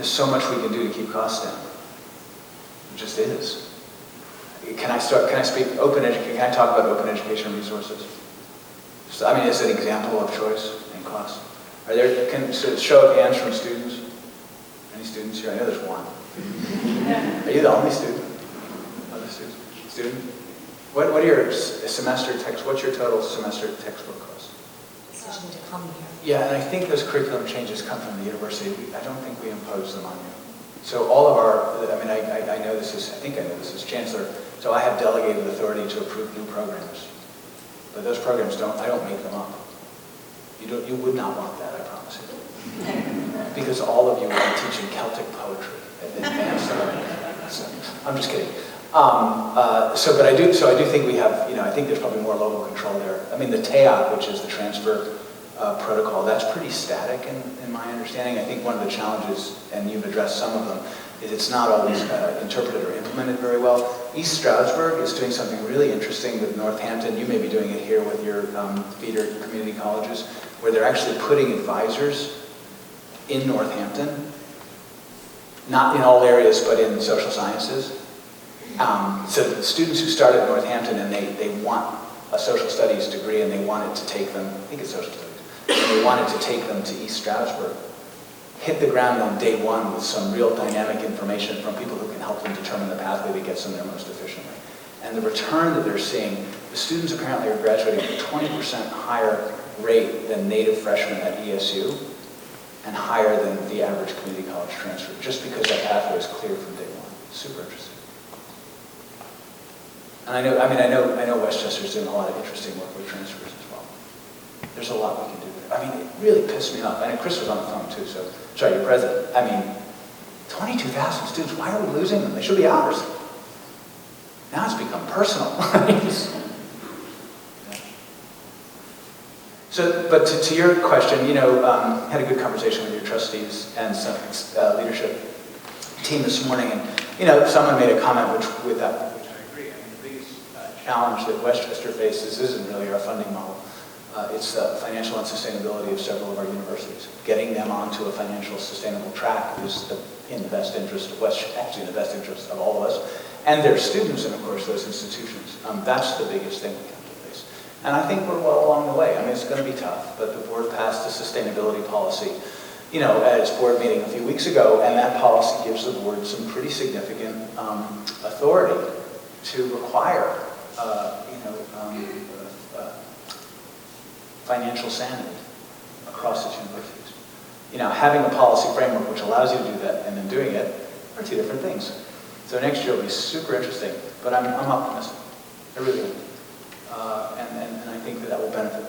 there's so much we can do to keep costs down. It just is. Can I speak can I talk about open education resources? So, I mean, as an example of choice and cost. So show of hands from students? Any students here? I know there's one. Are you the only student? Other students? Student? What are your what's your total semester textbook cost? Decision to come here. Yeah, and I think those curriculum changes come from the university. I don't think we impose them on you. So all of our, I mean, I know this is, I think I know this is Chancellor, so I have delegated authority to approve new programs. But those programs I don't make them up. You would not want that, I promise you. Because all of you will be teaching Celtic poetry at advanced level. So, I'm just kidding. But I do think we have, I think there's probably more local control there. I mean, the TEOC, which is the transfer protocol, that's pretty static in my understanding. I think one of the challenges, and you've addressed some of them, is it's not always interpreted or implemented very well. East Stroudsburg is doing something really interesting with Northampton. You may be doing it here with your feeder community colleges, where they're actually putting advisors in Northampton, not in all areas, but in social sciences. So the students who start at Northampton and they want a social studies degree and they wanted to take them, I think it's social studies, and they wanted to take them to East Stroudsburg, hit the ground on day one with some real dynamic information from people who can help them determine the pathway that gets them there most efficiently. And the return that they're seeing, the students apparently are graduating at a 20% higher rate than native freshmen at ESU and higher than the average community college transfer, just because that pathway is clear from day one. Super interesting. And I know Westchester's doing a lot of interesting work with transfers as well. There's a lot we can do there. I mean, it really pissed me off. And Chris was on the phone too, so, sorry, your president. I mean, 22,000 students, why are we losing them? They should be ours. Now it's become personal. So, but to your question, had a good conversation with your trustees and some leadership team this morning, and someone made a comment which I agree. I mean, the biggest challenge that Westchester faces isn't really our funding model. It's the financial unsustainability of several of our universities. Getting them onto a financial sustainable track is in the best interest of Westchester, actually in the best interest of all of us, and their students, and of course those institutions. That's the biggest thing we have to face. And I think we're well along the way. I mean, it's going to be tough, but the board passed a sustainability policy, at its board meeting a few weeks ago, and that policy gives the board some pretty significant authority to require, financial sanity across its universities. Having a policy framework which allows you to do that and then doing it are two different things. So next year will be super interesting, but I'm optimistic. I really am. And I think that will benefit